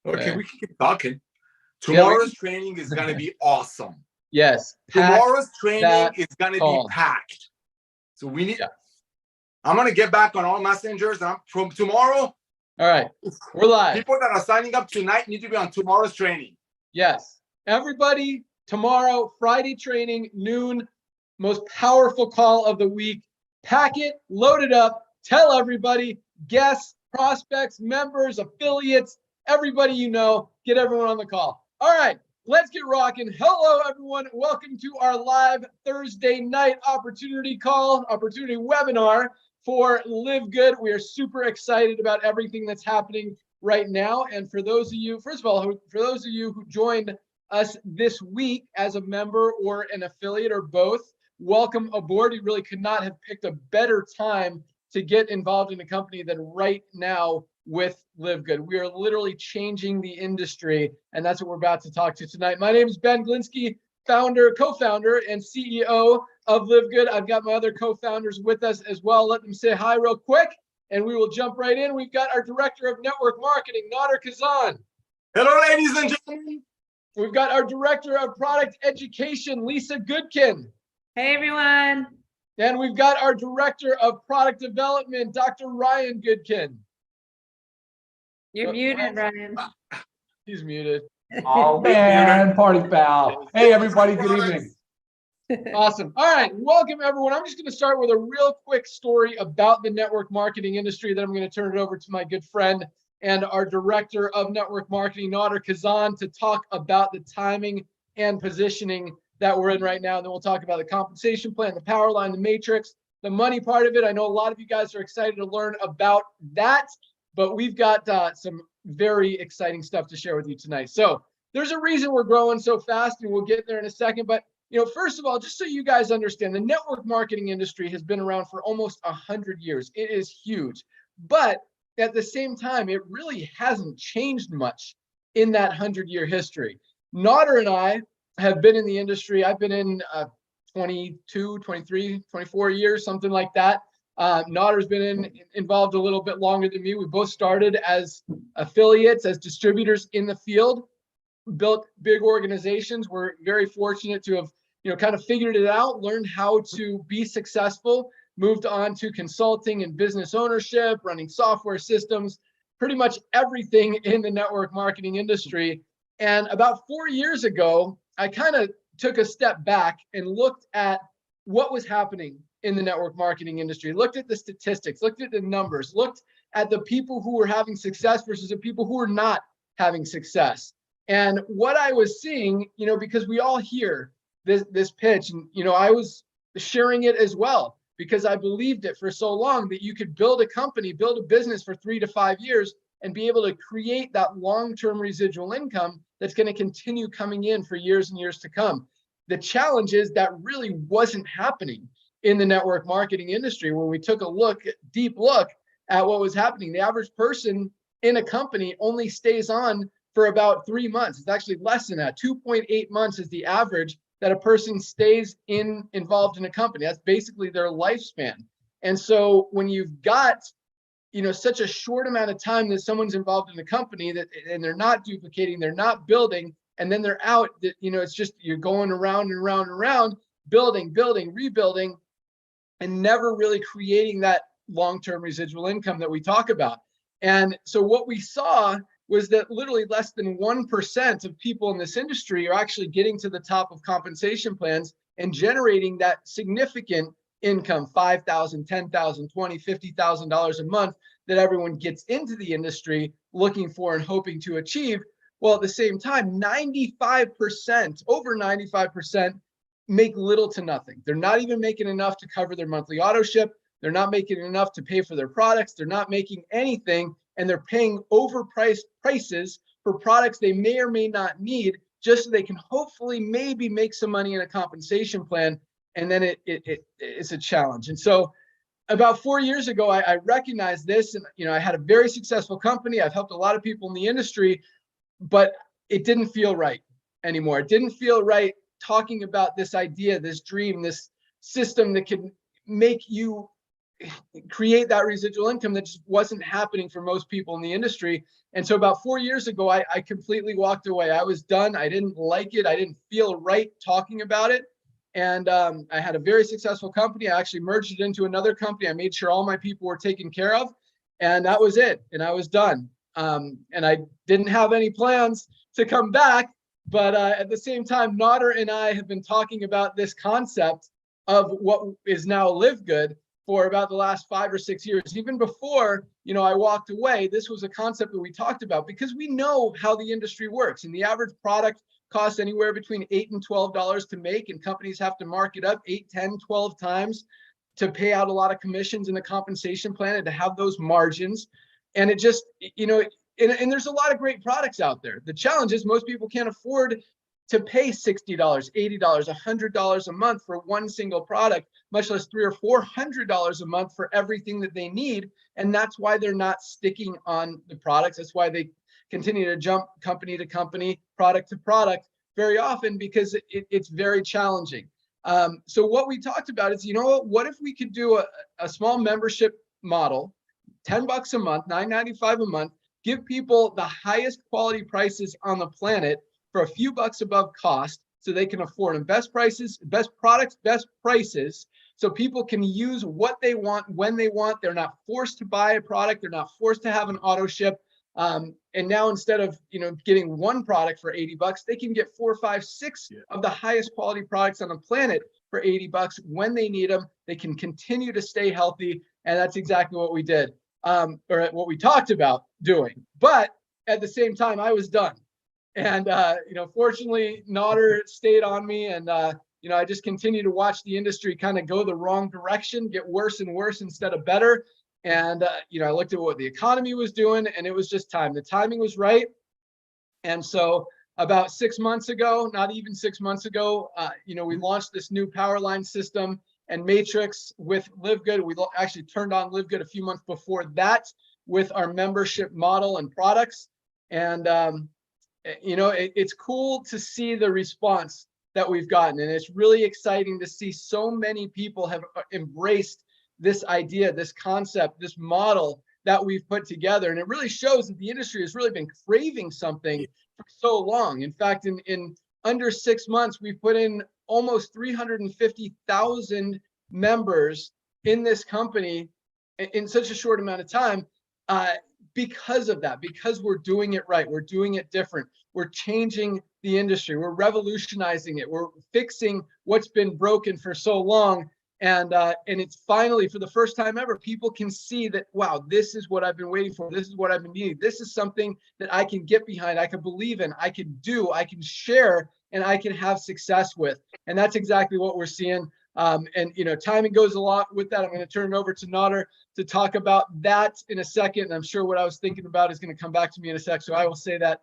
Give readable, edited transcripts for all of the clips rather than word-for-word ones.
Okay, we can keep talking. Yeah, Tomorrow's training is going to be awesome. Yes. Tomorrow's training is going to be call. packed. So we need, I'm going to get back on all messengers. From tomorrow. All right. We're live. People that are signing up tonight need to be on tomorrow's training. Yes. Everybody, tomorrow, Friday training, noon, most powerful call of the week. Pack it, load it up, tell everybody, guests, prospects, members, affiliates, everybody you know, get everyone on the call. All right, let's get rocking. Hello, everyone. Welcome to our live Thursday night opportunity webinar for LiveGood. We are super excited about everything that's happening right now. And for those of you, first of all, for those of you who joined us this week as a member or an affiliate or both, welcome aboard. You really could not have picked a better time to get involved in a company than right now with LiveGood. We are literally changing the industry, and that's what we're about to talk to tonight. My name is Ben Glinsky, co-founder and CEO of LiveGood. I've got my other co-founders with us as well. Let them say hi real quick, and we will jump right in. We've got our Director of Network Marketing, Nader Kazan. Hello, ladies and gentlemen. We've got our Director of Product Education, Lisa Goodkin. Hey, everyone. And we've got our Director of Product Development, Dr. Ryan Goodkin. You're muted, Ryan. He's muted. Oh, man, party foul. Hey, everybody, good evening. Awesome. All right, welcome, everyone. I'm just going to start with a real quick story about the network marketing industry. Then I'm going to turn it over to my good friend and our Director of Network Marketing, Nader Kazan, to talk about the timing and positioning that we're in right now. And then we'll talk about the compensation plan, the power line, the matrix, the money part of it. I know a lot of you guys are excited to learn about that, but we've got some very exciting stuff to share with you tonight. So there's a reason we're growing so fast, and we'll get there in a second. But first of all, just so you guys understand, the network marketing industry has been around for almost 100 years. It is huge, but at the same time, it really hasn't changed much in that 100-year history. Nader and I have been in the industry. I've been in 22, 23, 24 years, something like that. Nader's been involved a little bit longer than me. We both started as affiliates, as distributors in the field, built big organizations. We're very fortunate to have, kind of figured it out, learned how to be successful, moved on to consulting and business ownership, running software systems, pretty much everything in the network marketing industry. And about 4 years ago, I kind of took a step back and looked at what was happening in the network marketing industry, looked at the statistics, looked at the numbers, looked at the people who were having success versus the people who were not having success. And what I was seeing, because we all hear this pitch, and I was sharing it as well, because I believed it for so long that you could build a company, build a business for 3 to 5 years and be able to create that long-term residual income that's going to continue coming in for years and years to come. The challenge is that really wasn't happening in the network marketing industry. When we took a deep look at what was happening, the average person in a company only stays on for about 3 months. It's actually less than that. 2.8 months is the average that a person stays involved in a company. That's basically their lifespan. And so when you've got such a short amount of time that someone's involved in a company and they're not duplicating, they're not building, and then they're out, it's just you're going around and around and around, building, rebuilding, and never really creating that long-term residual income that we talk about. And so what we saw was that literally less than 1% of people in this industry are actually getting to the top of compensation plans and generating that significant income, $5,000, $10,000, $20,000, $50,000 a month that everyone gets into the industry looking for and hoping to achieve. Well, at the same time, 95%, over 95% make little to nothing. They're not even making enough to cover their monthly auto ship. They're not making enough to pay for their products. They're not making anything, and they're paying overpriced prices for products they may or may not need just so they can hopefully maybe make some money in a compensation plan. And then it's a challenge. And so about 4 years ago, I recognized this, and I had a very successful company. I've helped a lot of people in the industry, but it didn't feel right anymore. It didn't feel right talking about this idea, this dream, this system that could make you create that residual income that just wasn't happening for most people in the industry. And so about 4 years ago, I completely walked away. I was done. I didn't like it. I didn't feel right talking about it. And I had a very successful company. I actually merged it into another company. I made sure all my people were taken care of, and that was it. And I was done. And I didn't have any plans to come back. But at the same time, Nader and I have been talking about this concept of what is now LiveGood for about the last 5 or 6 years. Even before, I walked away, this was a concept that we talked about because we know how the industry works. And the average product costs anywhere between $8 and $12 to make, and companies have to mark it up 8, 10, 12 times to pay out a lot of commissions in the compensation plan and to have those margins. And it just, and there's a lot of great products out there. The challenge is most people can't afford to pay $60, $80, $100 a month for one single product, much less $300 or $400 a month for everything that they need. And that's why they're not sticking on the products. That's why they continue to jump company to company, product to product very often, because it's very challenging. So what we talked about is, what if we could do a small membership model, $10 a month, $9.95 a month, give people the highest quality prices on the planet for a few bucks above cost so they can afford them. Best prices, best products, best prices, so people can use what they want when they want. They're not forced to buy a product. They're not forced to have an auto ship. And now instead of getting one product for $80, they can get 4, 5, 6 of the highest quality products on the planet for $80 when they need them. They can continue to stay healthy, and that's exactly what we did, or what we talked about doing. But at the same time, I was done. And, fortunately, Nader stayed on me. And, I just continue to watch the industry kind of go the wrong direction, get worse and worse instead of better. And, I looked at what the economy was doing, and it was just time. The timing was right. And so about 6 months ago, not even 6 months ago, we launched this new power line system and matrix with LiveGood. We actually turned on LiveGood a few months before that with our membership model and products. And, it's cool to see the response that we've gotten. And it's really exciting to see so many people have embraced this idea, this concept, this model that we've put together. And it really shows that the industry has really been craving something for so long. In fact, in under 6 months, we've put in almost 350,000 members in this company in such a short amount of time. Because of that, because we're doing it right, we're doing it different, we're changing the industry, we're revolutionizing it, we're fixing what's been broken for so long, and it's finally, for the first time ever, people can see that, wow, this is what I've been waiting for, this is what I've been needing, this is something that I can get behind, I can believe in, I can do, I can share, and I can have success with. And that's exactly what we're seeing. Timing goes a lot with that. I'm going to turn it over to Nader to talk about that in a second. And I'm sure what I was thinking about is going to come back to me in a sec. So I will say that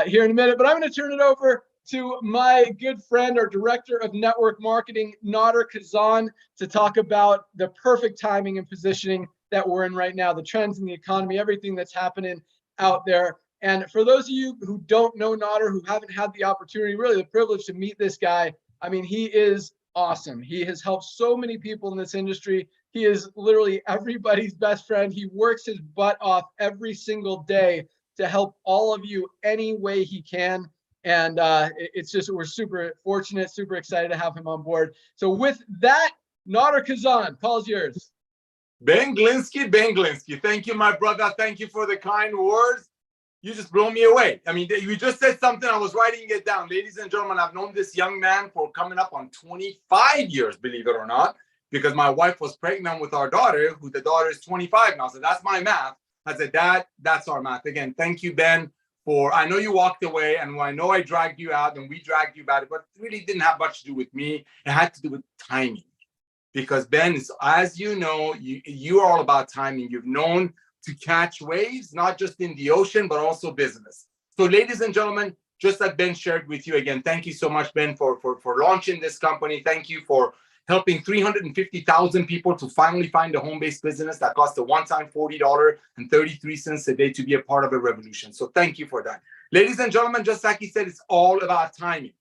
here in a minute, but I'm going to turn it over to my good friend, our director of network marketing, Nader Kazan, to talk about the perfect timing and positioning that we're in right now, the trends in the economy, everything that's happening out there. And for those of you who don't know Nader, who haven't had the opportunity, really the privilege to meet this guy, I mean, he is awesome. He has helped so many people in this industry. He is literally everybody's best friend. He works his butt off every single day to help all of you any way he can. And it's just, we're super fortunate, super excited to have him on board. So with that, Nader Kazan, call's yours. Ben Glinsky, thank you, my brother. Thank you for the kind words. You just blow me away. I mean, you just said something. I was writing it down. Ladies and gentlemen, I've known this young man for coming up on 25 years, believe it or not, because my wife was pregnant with our daughter, who the daughter is 25 now. So that's my math. I said, Dad, that's our math. Again, thank you, Ben, for, I know you walked away, and I know I dragged you out and we dragged you back, but it really didn't have much to do with me. It had to do with timing. Because Ben, is, as you know, you are all about timing. You've known to catch waves, not just in the ocean, but also business. So ladies and gentlemen, just like Ben shared with you, again, thank you so much, Ben, for launching this company. Thank you for helping 350,000 people to finally find a home-based business that costs a one-time $40.33 a day to be a part of a revolution. So thank you for that. Ladies and gentlemen, just like he said, it's all about timing.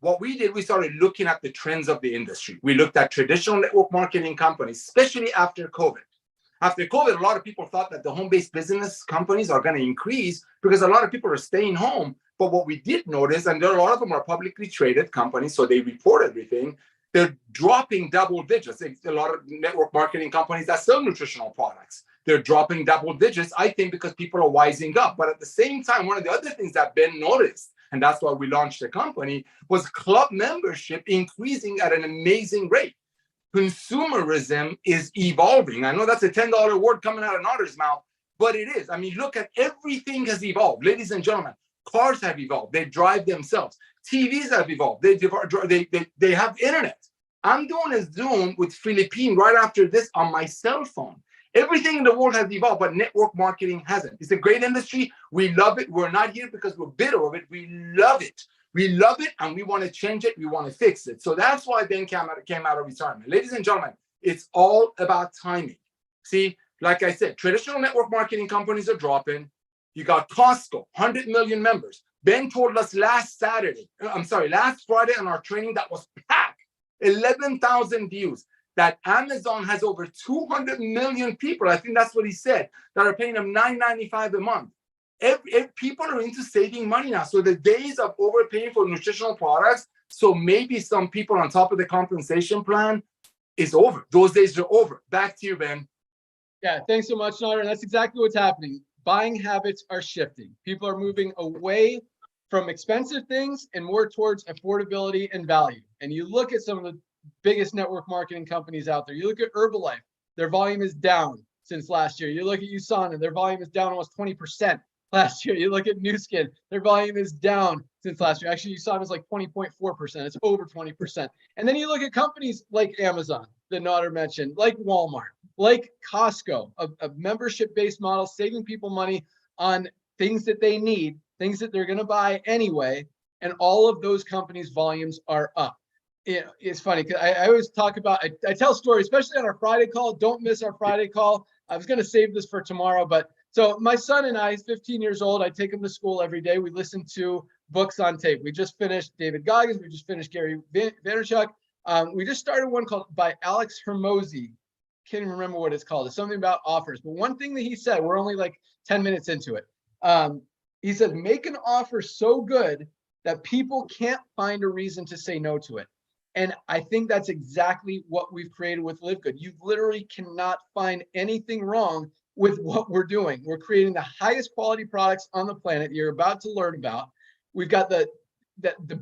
what we did, we started looking at the trends of the industry. We looked at traditional network marketing companies, especially after COVID. After COVID, a lot of people thought that the home-based business companies are going to increase because a lot of people are staying home. But what we did notice, and there are a lot of them are publicly traded companies, so they report everything, they're dropping double digits. A lot of network marketing companies that sell nutritional products, they're dropping double digits, I think, because people are wising up. But at the same time, one of the other things that Ben noticed, and that's why we launched the company, was club membership increasing at an amazing rate. Consumerism is evolving. I know that's a $10 word coming out of Nader's mouth, but it is. I mean, look at everything has evolved. Ladies and gentlemen, cars have evolved. They drive themselves. TVs have evolved. They have internet. I'm doing a Zoom with Philippine right after this on my cell phone. Everything in the world has evolved, but network marketing hasn't. It's a great industry. We love it. We're not here because we're bitter of it. We love it. We love it, and we want to change it. We want to fix it. So that's why Ben came out of retirement. Ladies and gentlemen, it's all about timing. See, like I said, traditional network marketing companies are dropping. You got Costco, 100 million members. Ben told us last Friday on our training that was packed, 11,000 views, that Amazon has over 200 million people, I think that's what he said, that are paying them $9.95 a month. People are into saving money now. So the days of overpaying for nutritional products, so maybe some people on top of the compensation plan, is over. Those days are over. Back to you, Ben. Yeah, thanks so much, Nader. That's exactly what's happening. Buying habits are shifting. People are moving away from expensive things and more towards affordability and value. And you look at some of the biggest network marketing companies out there. You look at Herbalife, their volume is down since last year. You look at USANA, their volume is down almost 20% last year. You look at Nu Skin, their volume is down since last year. Actually, USANA is like 20.4%. It's over 20%. And then you look at companies like Amazon, that Nader mentioned, like Walmart, like Costco, a membership-based model, saving people money on things that they need, things that they're going to buy anyway. And all of those companies' volumes are up. It's funny because I always talk about, I tell stories, especially on our Friday call. Don't miss our Friday call. I was going to save this for tomorrow, but so my son and I, he's 15 years old. I take him to school every day. We listen to books on tape. We just finished David Goggins. We just finished Gary Vaynerchuk. We just started one called by Alex Hermosi. Can't even remember what it's called. It's something about offers. But one thing that he said, we're only like 10 minutes into it. He said, make an offer so good that people can't find a reason to say no to it. And I think that's exactly what we've created with LiveGood. You literally cannot find anything wrong with what we're doing. We're creating the highest quality products on the planet you're about to learn about. We've got the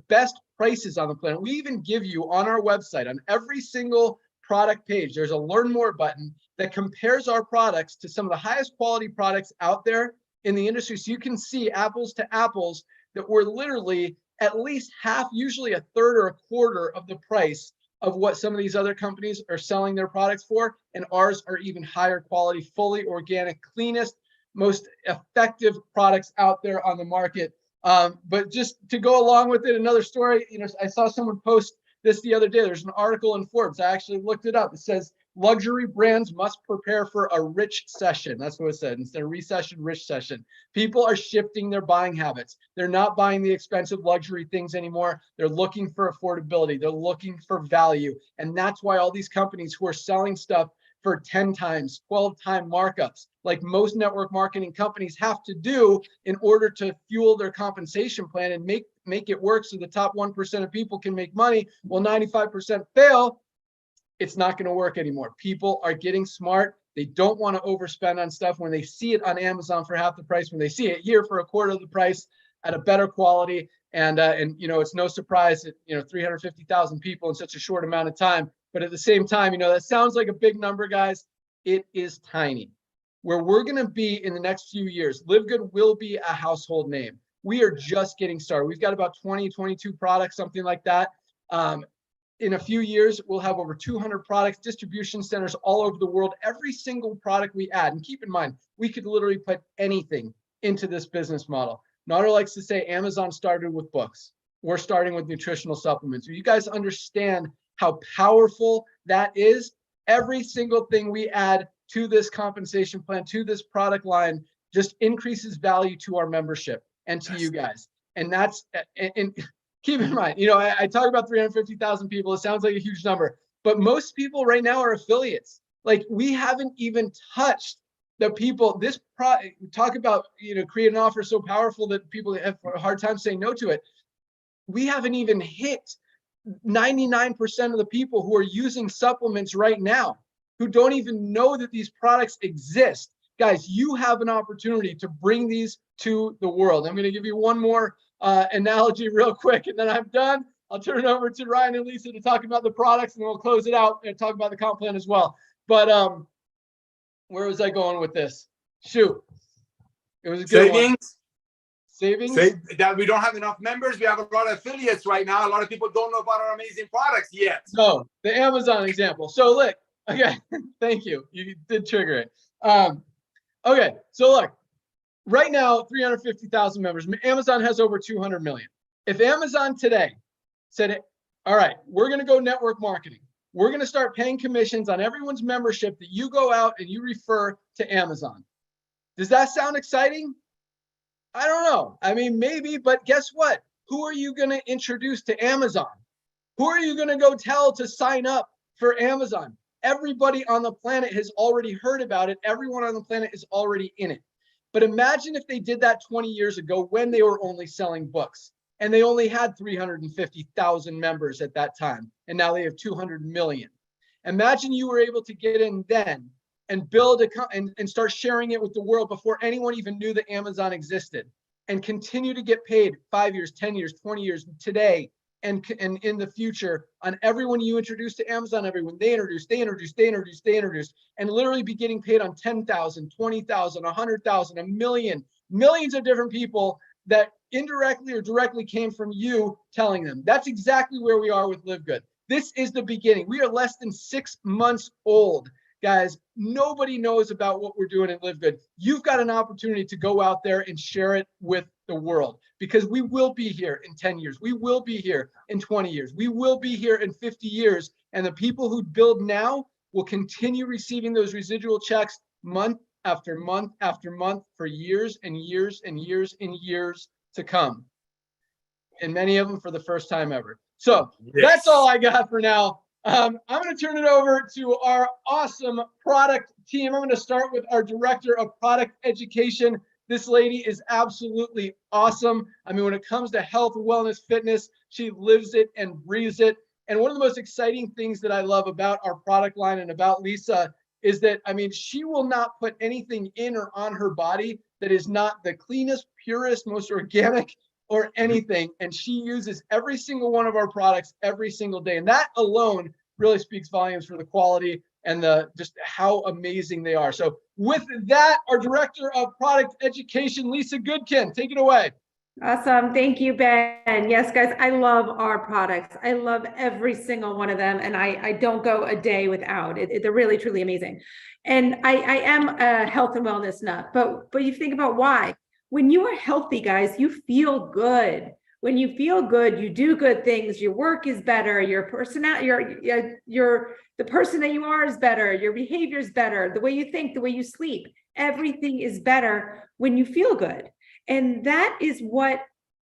best prices on the planet. We even give you on our website, on every single product page, there's a learn more button that compares our products to some of the highest quality products out there in the industry. So you can see apples to apples that we're literally at least half, usually a third or a quarter of the price of what some of these other companies are selling their products for. And ours are even higher quality, fully organic, cleanest, most effective products out there on the market. But just to go along with it, another story, I saw someone post this the other day. There's an article in Forbes. I actually looked it up. It says luxury brands must prepare for a rich session. That's what it said. Instead of recession, rich session. People are shifting their buying habits. They're not buying the expensive luxury things anymore. They're looking for affordability. They're looking for value. And that's why all these companies who are selling stuff for 10 times, 12 time markups, like most network marketing companies have to do in order to fuel their compensation plan and make it work so the top 1% of people can make money. Well, 95% fail. It's not going to work anymore. People are getting smart. They don't want to overspend on stuff when they see it on Amazon for half the price, when they see it here for a quarter of the price at a better quality. And it's no surprise that, 350,000 people in such a short amount of time. But at the same time, that sounds like a big number, guys. It is tiny. Where we're going to be in the next few years, LiveGood will be a household name. We are just getting started. We've got about 20, 22 products, something like that. In a few years, we'll have over 200 products, distribution centers all over the world. Every single product we add, and keep in mind, we could literally put anything into this business model. Nader likes to say Amazon started with books. We're starting with nutritional supplements. You guys understand how powerful that is? Every single thing we add to this compensation plan, to this product line, just increases value to our membership and to you guys. And that's, and keep in mind, I talk about 350,000 people. It sounds like a huge number, but most people right now are affiliates. Like, we haven't even touched the people. Talk about, create an offer so powerful that people have a hard time saying no to it. We haven't even hit 99% of the people who are using supplements right now, who don't even know that these products exist. Guys, you have an opportunity to bring these to the world. I'm going to give you one more analogy real quick, and then I'm done. I'll turn it over to Ryan and Lisa to talk about the products, and then we'll close it out and talk about the comp plan as well. But where was I going with this? Shoot. It was a good one. Savings? That we don't have enough members. We have a lot of affiliates right now. A lot of people don't know about our amazing products yet. No, the Amazon example. So look, okay, thank you. You did trigger it. Okay, so look, right now, 350,000 members. Amazon has over 200 million. If Amazon today said, all right, we're going to go network marketing. We're going to start paying commissions on everyone's membership that you go out and you refer to Amazon. Does that sound exciting? I don't know. I mean, maybe, but guess what? Who are you going to introduce to Amazon? Who are you going to go tell to sign up for Amazon? Everybody on the planet has already heard about it. Everyone on the planet is already in it. But imagine if they did that 20 years ago when they were only selling books and they only had 350,000 members at that time. And now they have 200 million. Imagine you were able to get in then and build and start sharing it with the world before anyone even knew that Amazon existed, and continue to get paid 5 years, 10 years, 20 years today and in the future on everyone you introduce to Amazon, everyone they introduce, and literally be getting paid on 10,000, 20,000, 100,000, a million, millions of different people that indirectly or directly came from you telling them. That's exactly where we are with LiveGood. This is the beginning. We are less than 6 months old. Guys, nobody knows about what we're doing at LiveGood. You've got an opportunity to go out there and share it with the world, because we will be here in 10 years. We will be here in 20 years. We will be here in 50 years. And the people who build now will continue receiving those residual checks month after month after month for years and years and years and years to come. And many of them for the first time ever. So that's all I got for now. I'm going to turn it over to our awesome product team. I'm going to start with our director of product education. This lady is absolutely awesome. I mean, when it comes to health, wellness, fitness, she lives it and breathes it. And one of the most exciting things that I love about our product line and about Lisa is that, I mean, she will not put anything in or on her body that is not the cleanest, purest, most organic or anything. And she uses every single one of our products every single day. And that alone really speaks volumes for the quality and just how amazing they are. So with that, our director of product education, Lisa Goodkin, take it away. Awesome. Thank you, Ben. Yes, guys, I love our products. I love every single one of them. And I don't go a day without it. They're really, truly amazing. And I am a health and wellness nut, but you think about why. When you are healthy, guys, you feel good. When you feel good, you do good things. Your work is better. Your personality, the person that you are is better. Your behavior is better. The way you think, the way you sleep, everything is better when you feel good. And that is what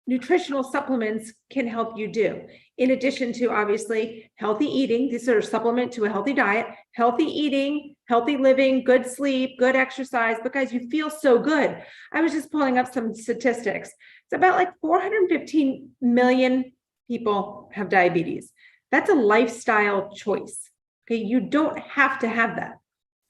nutritional supplements can help you do. In addition to obviously healthy eating, these are a supplement to a healthy diet, healthy eating, healthy living, good sleep, good exercise, because you feel so good. I was just pulling up some statistics. It's about like 415 million people have diabetes. That's a lifestyle choice. Okay, you don't have to have that.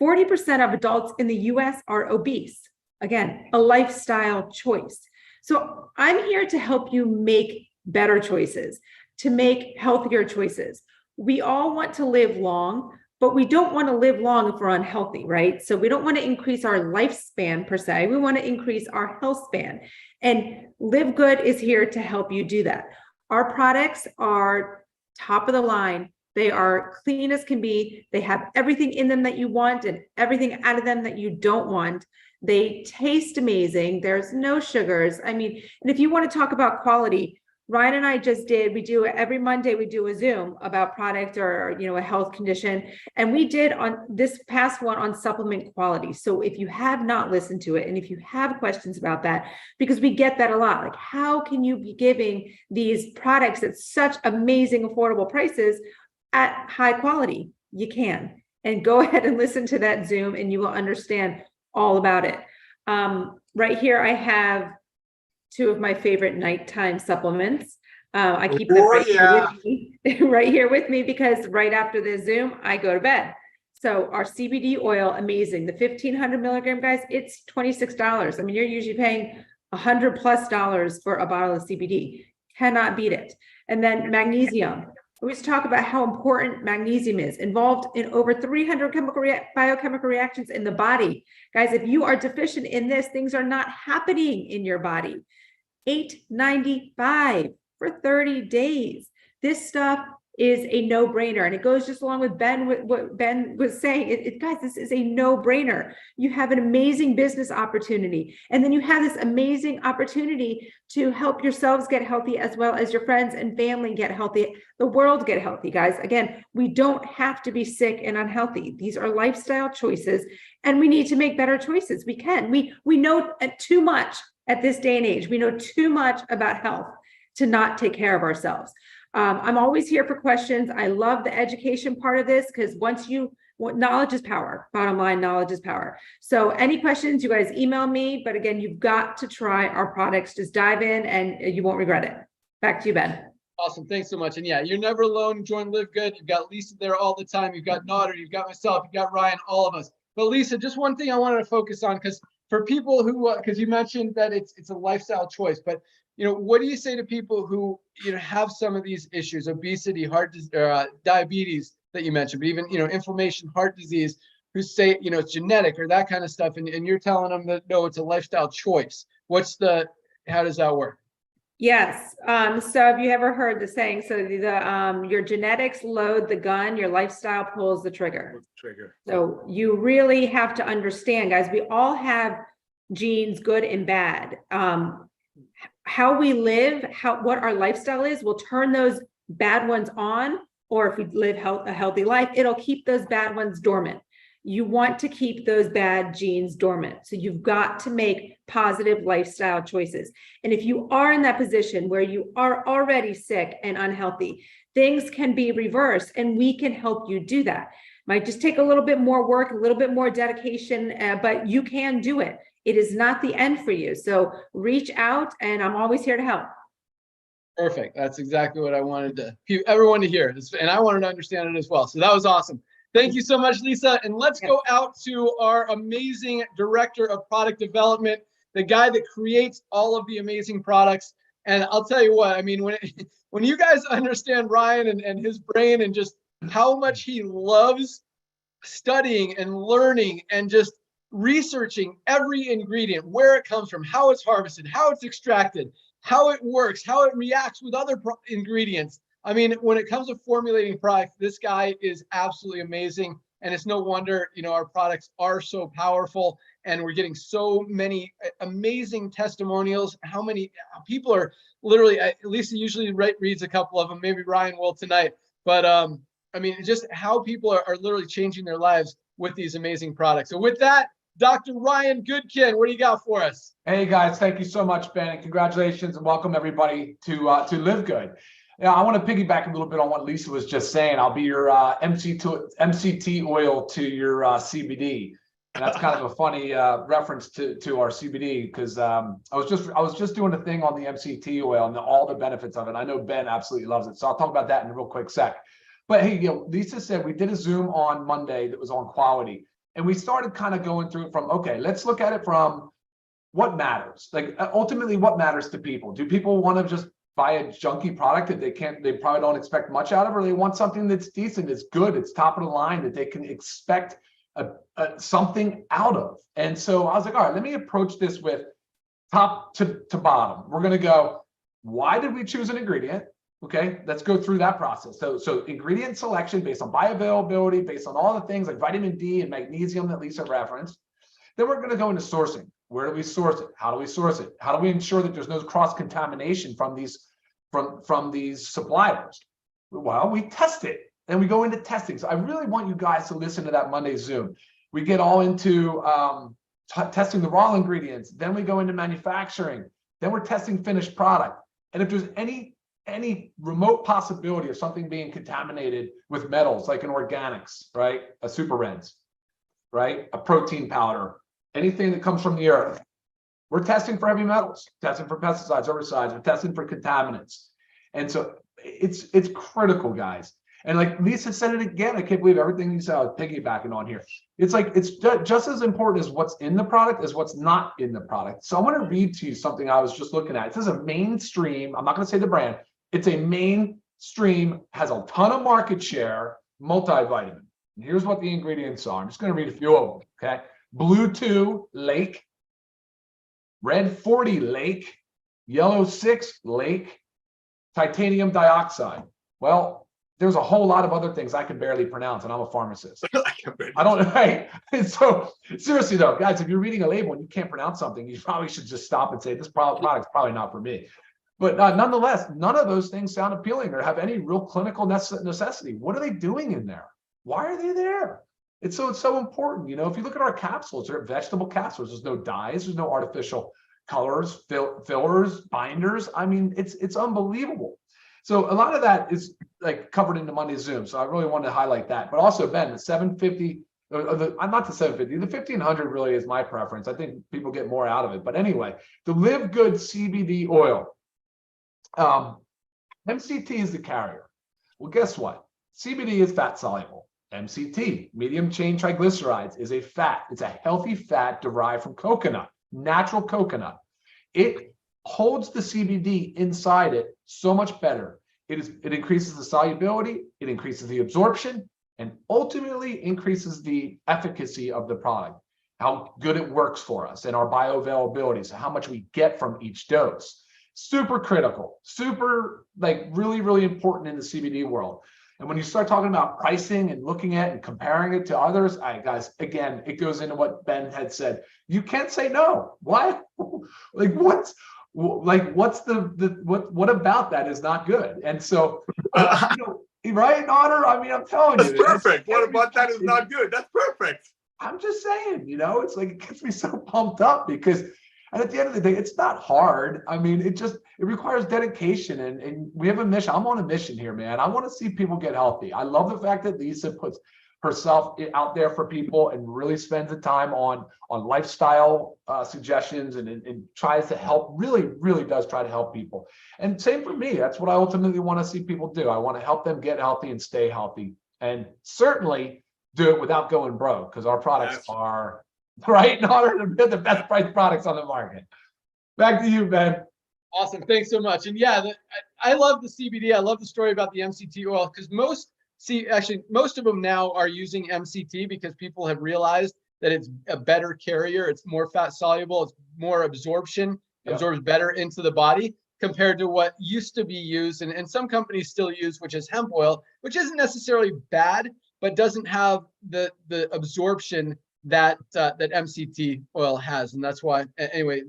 40% of adults in the US are obese. Again, a lifestyle choice. So I'm here to help you make better choices, to make healthier choices. We all want to live long, but we don't want to live long if we're unhealthy, right? So we don't want to increase our lifespan per se. We want to increase our health span. And LiveGood is here to help you do that. Our products are top of the line. They are clean as can be. They have everything in them that you want and everything out of them that you don't want. They taste amazing. There's no sugars. I mean, and if you want to talk about quality, Ryan and I just did, we do every Monday, we do a Zoom about product or, a health condition. And we did on this past one on supplement quality. So if you have not listened to it, and if you have questions about that, because we get that a lot, like how can you be giving these products at such amazing, affordable prices at high quality? You can, and go ahead and listen to that Zoom and you will understand all about it. Right here, I have two of my favorite nighttime supplements. I keep them right here with me because right after the Zoom, I go to bed. So our CBD oil, amazing. The 1,500 milligram, guys, it's $26. I mean, you're usually paying $100+ for a bottle of CBD. Cannot beat it. And then magnesium. We always talk about how important magnesium is, involved in over 300 biochemical reactions in the body. Guys, if you are deficient in this, things are not happening in your body. $8.95 for 30 days. This stuff is a no-brainer, and it goes just along with what Ben was saying. Guys, this is a no-brainer. You have an amazing business opportunity, and then you have this amazing opportunity to help yourselves get healthy as well as your friends and family get healthy, the world get healthy, guys. Again, we don't have to be sick and unhealthy. These are lifestyle choices, and we need to make better choices. We can. We know too much at this day and age. We know too much about health to not take care of ourselves. I'm always here for questions. I love the education part of this because knowledge is power. Bottom line, knowledge is power. So any questions, you guys email me. But again, you've got to try our products. Just dive in and you won't regret it. Back to you, Ben. Awesome. Thanks so much. And yeah, you're never alone. Join LiveGood. You've got Lisa there all the time. You've got Nodder. You've got myself. You've got Ryan, all of us. But Lisa, just one thing I wanted to focus on, because for people who, because you mentioned that it's a lifestyle choice, but what do you say to people who have some of these issues, obesity, diabetes that you mentioned, but even inflammation, heart disease, who say it's genetic or that kind of stuff, and you're telling them that no, it's a lifestyle choice. How does that work? Yes. So have you ever heard the saying? So your genetics load the gun, your lifestyle pulls the trigger. So you really have to understand, guys, we all have genes, good and bad. How we live, what our lifestyle is, will turn those bad ones on, or if we live a healthy life, it'll keep those bad ones dormant. You want to keep those bad genes dormant. So you've got to make positive lifestyle choices. And if you are in that position where you are already sick and unhealthy, things can be reversed, and we can help you do that. Might just take a little bit more work, a little bit more dedication, but you can do it. It is not the end for you. So reach out, and I'm always here to help. Perfect. That's exactly what I wanted everyone to hear. And I wanted to understand it as well. So that was awesome. Thank you so much, Lisa. And let's go out to our amazing director of product development, the guy that creates all of the amazing products. And I'll tell you what, I mean, when you guys understand Ryan and his brain and just how much he loves studying and learning and just researching every ingredient, where it comes from, how it's harvested, how it's extracted, how it works, how it reacts with other ingredients. I mean, when it comes to formulating products, this guy is absolutely amazing. And it's no wonder, our products are so powerful, and we're getting so many amazing testimonials. How many people are literally, Lisa usually reads a couple of them, maybe Ryan will tonight. But I mean, just how people are literally changing their lives with these amazing products. So with that, Dr. Ryan Goodkin, what do you got for us? Hey guys, thank you so much, Ben, and congratulations and welcome everybody to LiveGood. Yeah, I want to piggyback a little bit on what Lisa was just saying. I'll be your MCT oil to your CBD, and that's kind of a funny reference to our CBD, because I was just doing a thing on the MCT oil and all the benefits of it. I know Ben absolutely loves it, so I'll talk about that in a real quick sec. But hey, Lisa said we did a Zoom on Monday that was on quality. And we started kind of going through it from, okay, let's look at it from what matters. Like ultimately, what matters to people? Do people want to just buy a junky product that they probably don't expect much out of, or they want something that's decent, it's good, it's top of the line, that they can expect something out of? And so I was like, all right, let me approach this with top to bottom. We're going to go, why did we choose an ingredient? Okay, let's go through that process. So ingredient selection based on bioavailability, based on all the things like vitamin D and magnesium that Lisa referenced. Then we're going to go into sourcing. Where do we source it? How do we source it? How do we ensure that there's no cross-contamination from from these suppliers? Well, we test it and we go into testing. So I really want you guys to listen to that Monday Zoom. We get all into testing the raw ingredients. Then we go into manufacturing. Then we're testing finished product. And if there's any remote possibility of something being contaminated with metals, like in organics, right? A super reds, right? A protein powder, anything that comes from the earth. We're testing for heavy metals, testing for pesticides, herbicides, we're testing for contaminants. And so it's critical, guys. And like Lisa said it again, I can't believe everything you said. I was piggybacking on here. It's like, it's just as important as what's in the product as what's not in the product. So I want to read to you something I was just looking at. This is a mainstream, I'm not going to say the brand. It's a mainstream, has a ton of market share, multivitamin. And here's what the ingredients are. I'm just going to read a few of them, okay? Blue 2, lake. Red 40, lake. Yellow 6, lake. Titanium dioxide. Well, there's a whole lot of other things I can barely pronounce, and I'm a pharmacist. I don't know. Right? And so, seriously though, guys, if you're reading a label and you can't pronounce something, you probably should just stop and say, this product's probably not for me. But nonetheless, none of those things sound appealing or have any real clinical necessity. What are they doing in there? Why are they there? It's so important. You know, if you look at our capsules, they're vegetable capsules. There's no dyes. There's no artificial colors, fillers, binders. I mean, it's unbelievable. So a lot of that is like covered into Monday Zoom. So I really wanted to highlight that. But also, Ben, the 750, I'm not the 750, the 1500 really is my preference. I think people get more out of it. But anyway, the LiveGood CBD oil. MCT is the carrier. Well, guess what? CBD is fat soluble. MCT, medium chain triglycerides, is a fat. It's a healthy fat derived from coconut, natural coconut. It holds the CBD inside it so much better. It increases the solubility, it increases the absorption, and ultimately increases the efficacy of the product, how good it works for us, and our bioavailability, so how much we get from each dose. Super critical, super, like, really, really important in the CBD world. And when you start talking about pricing and looking at and comparing it to others, guys, again, it goes into what Ben had said. You can't say no. Why? Like, what about that is not good? And so, you know, right, Otter? I mean, I'm telling you. That's perfect. What about that is not good? That's perfect. I'm just saying, you know, it's like, it gets me so pumped up because, and at the end of the day, it's not hard. I mean, it requires dedication, and we have a mission. I'm on a mission here, man. I want to see people get healthy. I love the fact that Lisa puts herself out there for people and really spends the time on lifestyle suggestions and tries to help, really does try to help people. And same for me. That's what I ultimately want to see people do. I want to help them get healthy and stay healthy, and certainly do it without going broke, because our products are right in order to be the best price products on the market. Back to you, Ben. Awesome. Thanks so much. And yeah, I love the CBD. I love the story about the MCT oil, because most of them now are using MCT because people have realized that it's a better carrier. It's more fat soluble. It's more absorption, absorbs better into the body compared to what used to be used. And some companies still use, which is hemp oil, which isn't necessarily bad, but doesn't have the absorption that MCT oil has. And that's why, anyway,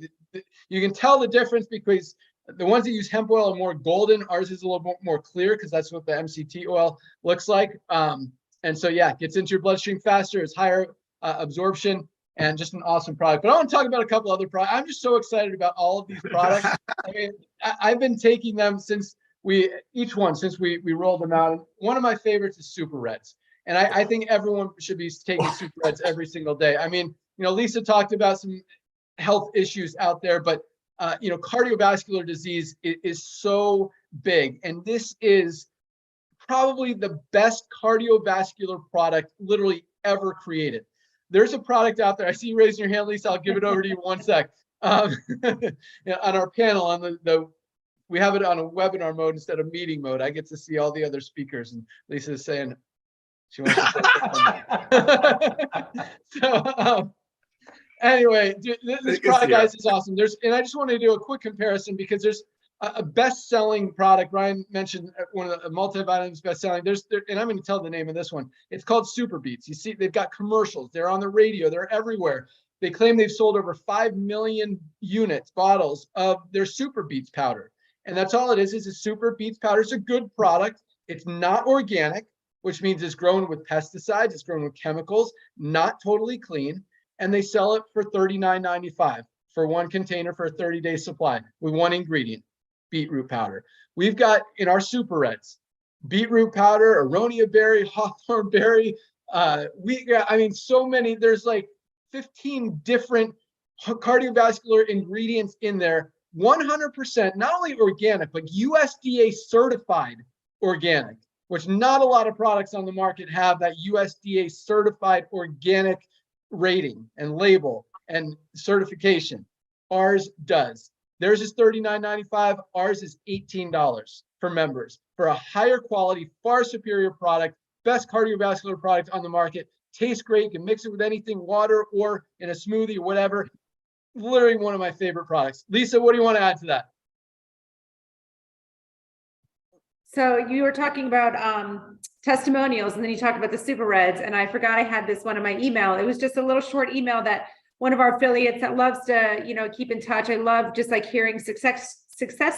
you can tell the difference because the ones that use hemp oil are more golden. Ours is a little bit more clear because that's what the MCT oil looks like. And so, yeah, it gets into your bloodstream faster. It's higher absorption, and just an awesome product. But I want to talk about a couple other products. I'm just so excited about all of these products. I mean, I've been taking them since we rolled them out. And one of my favorites is Super Reds. And I think everyone should be taking Super Reds every single day. I mean, you know, Lisa talked about some health issues out there, but you know, cardiovascular disease is so big, and this is probably the best cardiovascular product literally ever created. There's a product out there. I see you raising your hand, Lisa. I'll give it over to you in 1 sec. On our panel, on we have it on a webinar mode instead of meeting mode. I get to see all the other speakers, and Lisa is saying she wants to say so. Anyway, this product, guys, is awesome. And I just want to do a quick comparison because there's a best-selling product. Ryan mentioned one of the multivitamins best-selling. And I'm going to tell the name of this one. It's called Super Beats. You see, they've got commercials. They're on the radio. They're everywhere. They claim they've sold over 5 million bottles of their Super Beats powder. And that's all it is a super beets powder. It's a good product. It's not organic, which means it's grown with pesticides, it's grown with chemicals, not totally clean. And they sell it for $39.95 for one container for a 30-day supply with one ingredient, beetroot powder. We've got in our super reds, beetroot powder, aronia berry, hawthorn berry. I mean, so many, there's like 15 different cardiovascular ingredients in there, 100% not only organic, but USDA certified organic, which not a lot of products on the market have that USDA certified organic rating and label and certification. Ours does. Theirs is $39.95. Ours is $18 for members for a higher quality, far superior product, best cardiovascular product on the market. Tastes great. You can mix it with anything, water or in a smoothie or whatever. Literally one of my favorite products. Lisa, what do you want to add to that? So you were talking about testimonials, and then you talked about the super reds, and I forgot I had this one in my email. It was just a little short email that one of our affiliates that loves to, you know, keep in touch. I love just like hearing success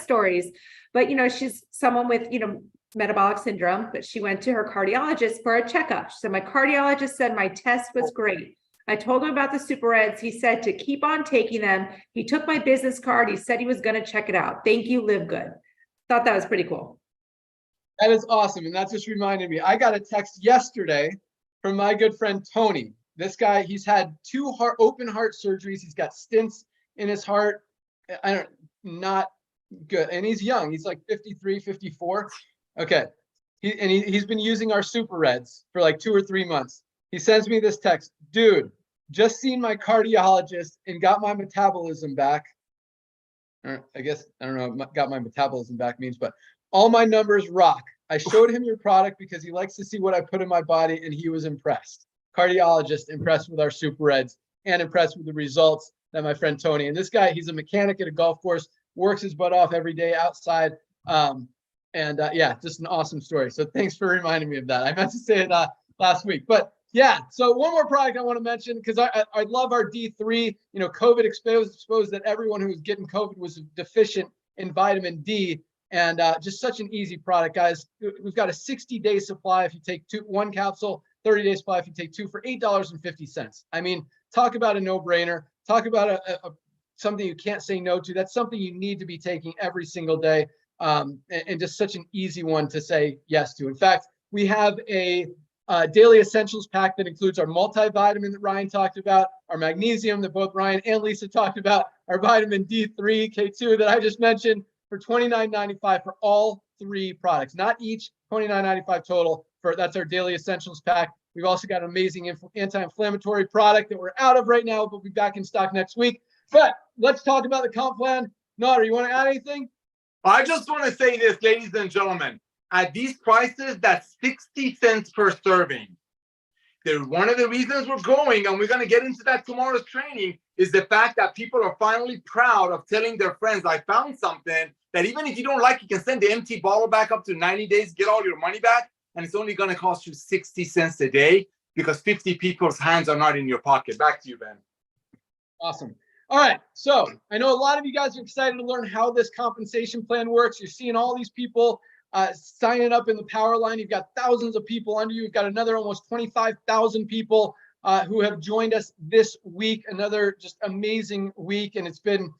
stories, but you know, she's someone with, you know, metabolic syndrome, but she went to her cardiologist for a checkup. She said, my cardiologist said my test was great. I told him about the super reds. He said to keep on taking them. He took my business card. He said he was going to check it out. Thank you, LiveGood. Thought that was pretty cool. That is awesome. And that just reminded me, I got a text yesterday from my good friend, Tony. This guy, he's had 2 open heart surgeries. He's got stents in his heart. Not good. And he's young. He's like 53, 54. Okay. He's been using our super reds for like 2 or 3 months. He sends me this text, dude, just seen my cardiologist and got my metabolism back. Or I guess, I don't know what got my metabolism back means, but all my numbers rock. I showed him your product because he likes to see what I put in my body, and he was impressed. Cardiologist impressed with our super reds and impressed with the results that my friend Tony, and this guy, he's a mechanic at a golf course, works his butt off every day outside. Yeah, just an awesome story. So thanks for reminding me of that. I meant to say it last week, but yeah. So one more product I want to mention, because I love our D3. You know, COVID exposed that everyone who was getting COVID was deficient in vitamin D. And just such an easy product, guys. We've got a 60-day supply if you take one capsule, 30-day supply if you take 2 for $8.50. I mean, talk about a no-brainer. Talk about something you can't say no to. That's something you need to be taking every single day, and just such an easy one to say yes to. In fact, we have a daily essentials pack that includes our multivitamin that Ryan talked about, our magnesium that both Ryan and Lisa talked about, our vitamin D3, K2 that I just mentioned, for $29.95 for all 3 products, not each, $29.95 total. That's our daily essentials pack. We've also got an amazing anti-inflammatory product that we're out of right now, but we'll be back in stock next week. But let's talk about the comp plan. Nader, you want to add anything? I just want to say this, ladies and gentlemen, at these prices, that's 60 cents per serving. One of the reasons we're going, and we're going to get into that tomorrow's training, is the fact that people are finally proud of telling their friends, I found something that even if you don't like, you can send the empty bottle back up to 90 days, get all your money back, and it's only going to cost you 60 cents a day because 50 people's hands are not in your pocket. Back to you, Ben. Awesome. All right. So I know a lot of you guys are excited to learn how this compensation plan works. You're seeing all these people signing up in the power line. You've got thousands of people under you. You've got another almost 25,000 people who have joined us this week. Another just amazing week. And it's been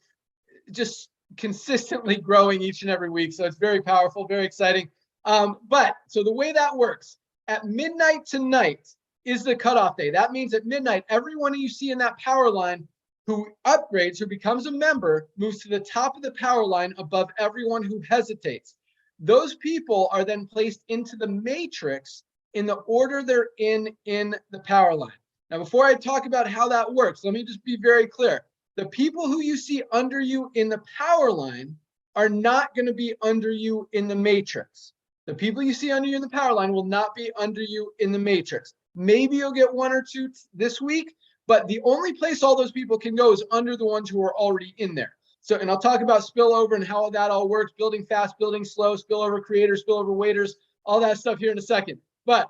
just consistently growing each and every week. So it's very powerful, very exciting. But so the way that works, at midnight tonight is the cutoff day. That means at midnight, everyone you see in that power line who upgrades, who becomes a member, moves to the top of the power line above everyone who hesitates. Those people are then placed into the matrix in the order they're in the power line. Now, before I talk about how that works, let me just be very clear. The people who you see under you in the power line are not going to be under you in the matrix. The people you see under you in the power line will not be under you in the matrix. Maybe you'll get 1 or 2 this week, but the only place all those people can go is under the ones who are already in there. So, and I'll talk about spillover and how that all works, building fast, building slow, spillover creators, spillover waiters, all that stuff here in a second. But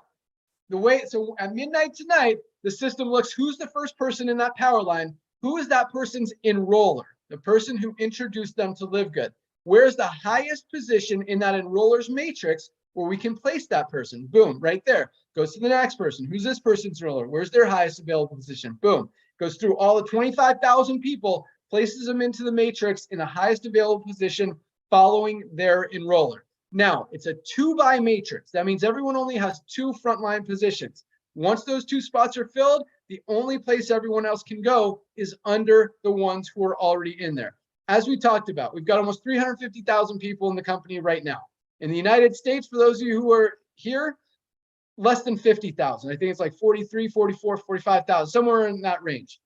so at midnight tonight, the system looks, who's the first person in that power line? Who is that person's enroller? The person who introduced them to LiveGood. Where's the highest position in that enroller's matrix where we can place that person? Boom, right there. Goes to the next person. Who's this person's enroller? Where's their highest available position? Boom. Goes through all the 25,000 people, places them into the matrix in the highest available position following their enroller. Now, it's a 2-by matrix. That means everyone only has 2 frontline positions. Once those 2 spots are filled, the only place everyone else can go is under the ones who are already in there. As we talked about, we've got almost 350,000 people in the company right now. In the United States, for those of you who are here, less than 50,000. I think it's like 43, 44, 45,000, somewhere in that range.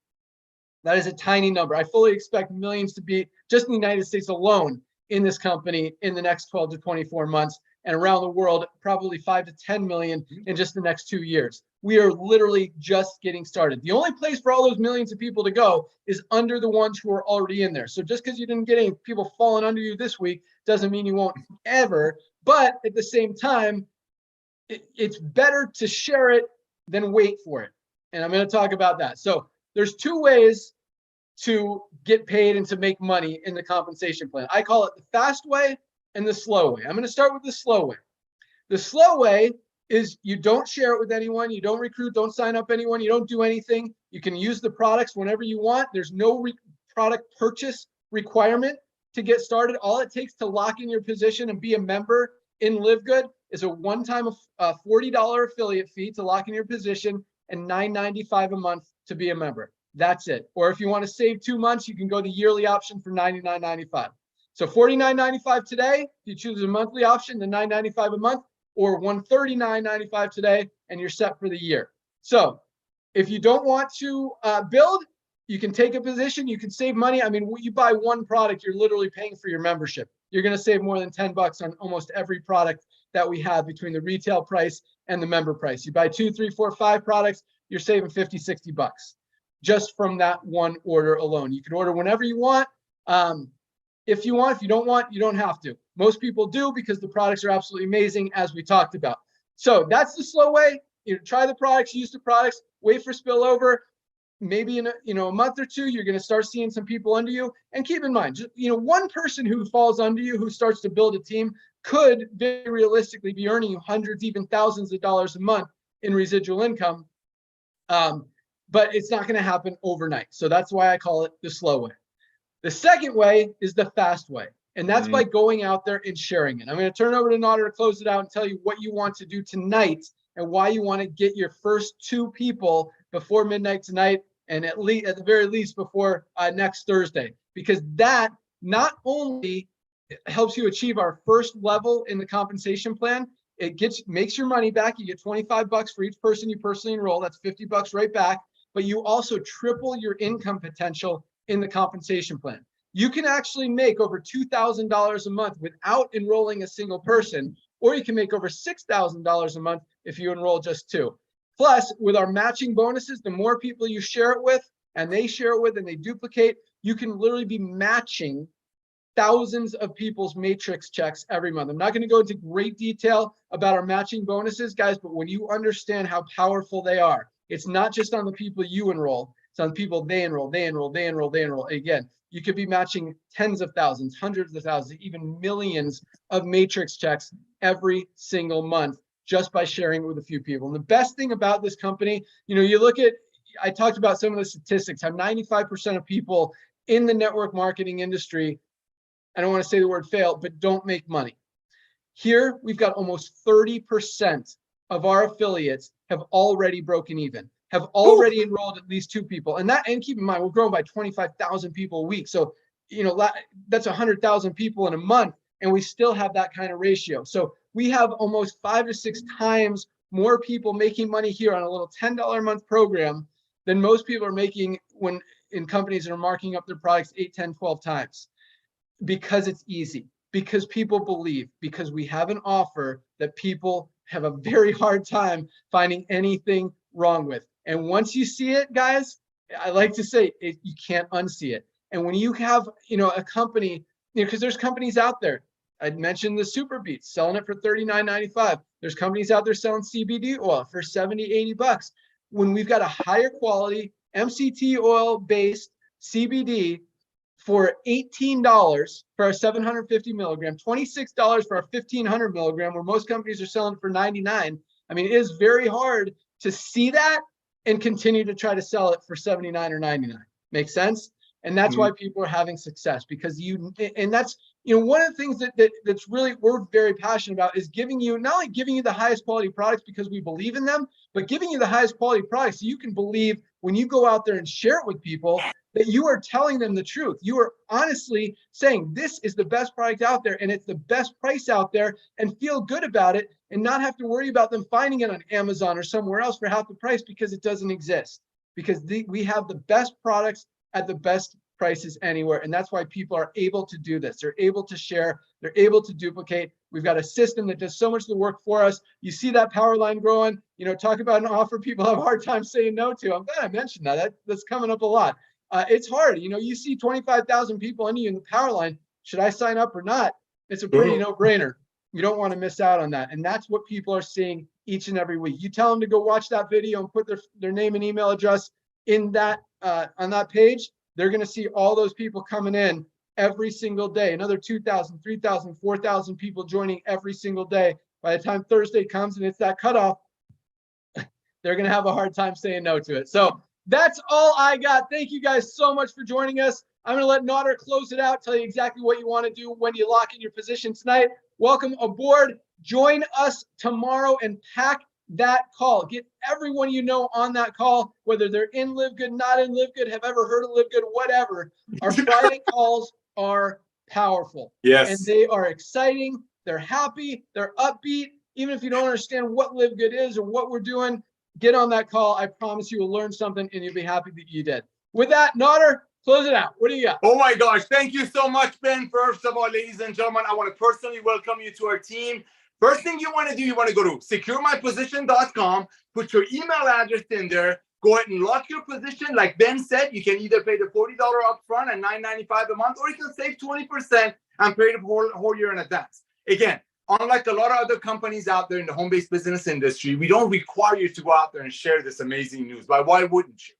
That is a tiny number. I fully expect millions to be just in the United States alone in this company in the next 12 to 24 months, and around the world, probably 5 to 10 million in just the next 2 years. We are literally just getting started. The only place for all those millions of people to go is under the ones who are already in there. So just because you didn't get any people falling under you this week doesn't mean you won't ever. But at the same time, it's better to share it than wait for it. And I'm going to talk about that. So there's 2 ways to get paid and to make money in the compensation plan. I call it the fast way and the slow way. I'm going to start with the slow way. The slow way is you don't share it with anyone. You don't recruit, don't sign up anyone. You don't do anything. You can use the products whenever you want. There's no product purchase requirement to get started. All it takes to lock in your position and be a member in LiveGood is a one-time $40 affiliate fee to lock in your position and $9.95 a month to be a member. That's it. Or if you want to save 2 months, you can go the yearly option for $99.95. So $49.95 today, if you choose a monthly option, the $9.95 a month, or $139.95 today, and you're set for the year. So if you don't want to build, you can take a position, you can save money. I mean, when you buy one product, you're literally paying for your membership. You're going to save more than $10 on almost every product that we have between the retail price and the member price. You buy 2, 3, 4, 5 products, you're saving $50, $60 just from that one order alone. You can order whenever you want. If you want, if you don't want, you don't have to. Most people do because the products are absolutely amazing, as we talked about. So that's the slow way. You try the products, use the products, wait for spillover. Maybe in a month or 2, you're going to start seeing some people under you. And keep in mind, just, one person who falls under you, who starts to build a team, could very realistically be earning you hundreds, even thousands of dollars a month in residual income. But it's not going to happen overnight. So that's why I call it the slow way. The second way is the fast way. And that's by going out there and sharing it. I'm going to turn it over to Nader to close it out and tell you what you want to do tonight and why you want to get your first 2 people before midnight tonight, and at the very least before next Thursday, because that not only helps you achieve our first level in the compensation plan, it makes your money back. You get $25 for each person you personally enroll. That's $50 right back. But you also triple your income potential in the compensation plan. You can actually make over $2,000 a month without enrolling a single person, or you can make over $6,000 a month if you enroll just 2. Plus, with our matching bonuses, the more people you share it with, and they share it with, and they duplicate, you can literally be matching thousands of people's matrix checks every month. I'm not going to go into great detail about our matching bonuses, guys, but when you understand how powerful they are, it's not just on the people you enroll, it's on the people they enroll. Again, you could be matching tens of thousands, hundreds of thousands, even millions of matrix checks every single month just by sharing it with a few people. And the best thing about this company, you look at, I talked about some of the statistics, how 95% of people in the network marketing industry, I don't want to say the word fail, but don't make money. Here, we've got almost 30% of our affiliates have already broken even, have already enrolled at least 2 people. And keep in mind, we're growing by 25,000 people a week. So, that's 100,000 people in a month, and we still have that kind of ratio. So we have almost 5 to 6 times more people making money here on a little $10 a month program than most people are making when in companies that are marking up their products 8, 10, 12 times. Because it's easy, because people believe, because we have an offer that people have a very hard time finding anything wrong with. And once you see it, guys, I like to say you can't unsee it. And when you have, a company, because there's companies out there, I'd mentioned the Super Beats selling it for $39.95. There's companies out there selling CBD oil for $70, $80. When we've got a higher quality MCT oil based CBD for $18 for our 750 milligram, $26 for our 1500 milligram, where most companies are selling for $99. I mean, it is very hard to see that and continue to try to sell it for $79 or $99. Make sense? And that's why people are having success, because and that's, one of the things that's really, we're very passionate about is giving you, not only giving you the highest quality products because we believe in them, but giving you the highest quality products so you can believe when you go out there and share it with people that you are telling them the truth. You are honestly saying this is the best product out there and it's the best price out there, and feel good about it and not have to worry about them finding it on Amazon or somewhere else for half the price, because it doesn't exist. Because we have the best products at the best prices anywhere. And that's why people are able to do this. They're able to share, they're able to duplicate. We've got a system that does so much of the work for us. You see that power line growing, talk about an offer people have a hard time saying no to. I'm glad I mentioned that. That's coming up a lot. It's hard. You see 25,000 people under you in the power line. Should I sign up or not? It's a pretty no-brainer. You don't want to miss out on that. And that's what people are seeing each and every week. You tell them to go watch that video and put their name and email address in that on that page. They're going to see all those people coming in every single day. Another 2,000, 3,000, 4,000 people joining every single day. By the time Thursday comes and it's that cutoff, they're going to have a hard time saying no to it. So that's all I got. Thank you guys so much for joining us. I'm going to let Nader close it out, tell you exactly what you want to do when you lock in your position tonight. Welcome aboard. Join us tomorrow and pack that call. Get everyone you know on that call, whether they're in LiveGood, not in LiveGood, have ever heard of LiveGood, whatever. Our Friday calls are powerful. Yes. And they are exciting. They're happy. They're upbeat. Even if you don't understand what LiveGood is or what we're doing, get on that call. I promise you will learn something and you'll be happy that you did. With that, Nader, close it out. What do you got? Oh my gosh. Thank you so much, Ben. First of all, ladies and gentlemen, I want to personally welcome you to our team. First thing you want to do, you want to go to securemyposition.com, put your email address in there, go ahead and lock your position. Like Ben said, you can either pay the $40 upfront and $9.95 a month, or you can save 20% and pay the whole year in advance. Again, unlike a lot of other companies out there in the home-based business industry, we don't require you to go out there and share this amazing news. But why wouldn't you?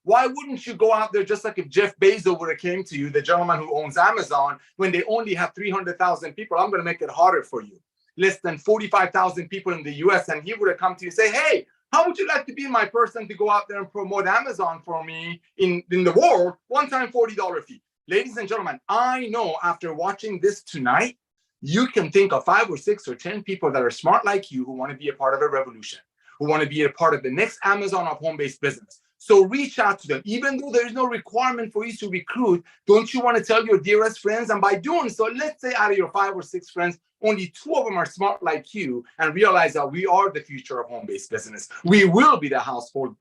Why wouldn't you go out there just like if Jeff Bezos would have came to you, the gentleman who owns Amazon, when they only have 300,000 people? I'm going to make it harder for you. Less than 45,000 people in the US, and he would have come to you and say, hey, how would you like to be my person to go out there and promote Amazon for me in the world? One time $40 fee. Ladies and gentlemen, I know after watching this tonight, you can think of 5 or 6 or 10 people that are smart like you who want to be a part of a revolution, who want to be a part of the next Amazon of home-based business. So reach out to them. Even though there is no requirement for you to recruit, don't you want to tell your dearest friends? And by doing so, let's say out of your 5 or 6 friends, only 2 of them are smart like you and realize that we are the future of home-based business. We will be a household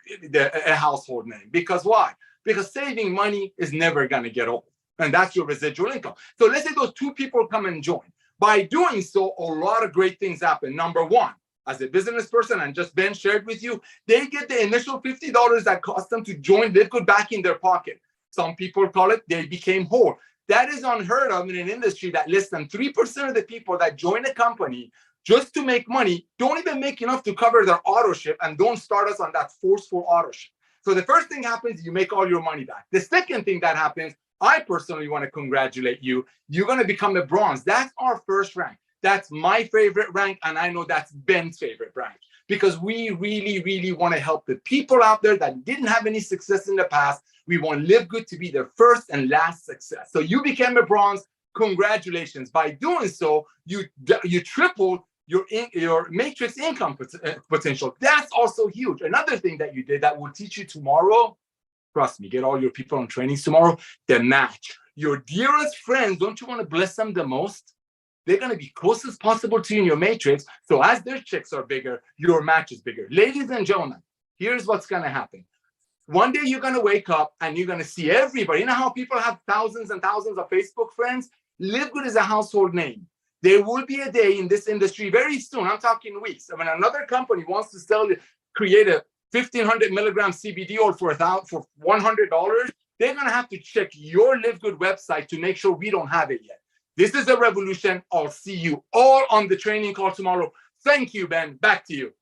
name. Because why? Because saving money is never going to get old. And that's your residual income. So let's say those 2 people come and join. By doing so, a lot of great things happen. Number one, as a business person, and just Ben shared with you, they get the initial $50 that cost them to join LiveGood back in their pocket. Some people call it they became whole. That is unheard of in an industry that less than 3% of the people that join a company just to make money don't even make enough to cover their auto ship, and don't start us on that forceful auto ship. So the first thing happens, you make all your money back. The second thing that happens, I personally want to congratulate you. You're going to become a bronze. That's our first rank. That's my favorite rank, and I know that's Ben's favorite rank, because we really, really want to help the people out there that didn't have any success in the past. We want LiveGood to be their first and last success. So you became a bronze. Congratulations. By doing so, you tripled your matrix income potential. That's also huge. Another thing that you did that will teach you tomorrow, trust me, get all your people on trainings tomorrow, the match. Your dearest friends, don't you want to bless them the most? They're going to be close as possible to you in your matrix. So as their checks are bigger, your match is bigger. Ladies and gentlemen, here's what's going to happen. One day you're going to wake up and you're going to see everybody. You know how people have thousands and thousands of Facebook friends? LiveGood is a household name. There will be a day in this industry very soon, I'm talking weeks, when another company wants to create a 1,500 milligram CBD oil for $100, they're going to have to check your LiveGood website to make sure we don't have it yet. This is a revolution. I'll see you all on the training call tomorrow. Thank you, Ben. Back to you.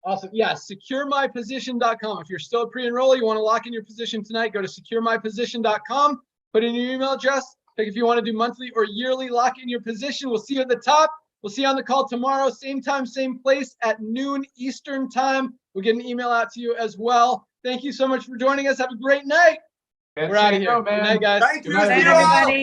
Awesome. Yeah, securemyposition.com. If you're still a pre-enroller, you want to lock in your position tonight, go to securemyposition.com. Put in your email address. Pick if you want to do monthly or yearly. Lock in your position. We'll see you at the top. We'll see you on the call tomorrow, same time, same place at noon Eastern time. We'll get an email out to you as well. Thank you so much for joining us. Have a great night. We're out of here. Good night, guys. Thank you, Good night, Zero. everybody.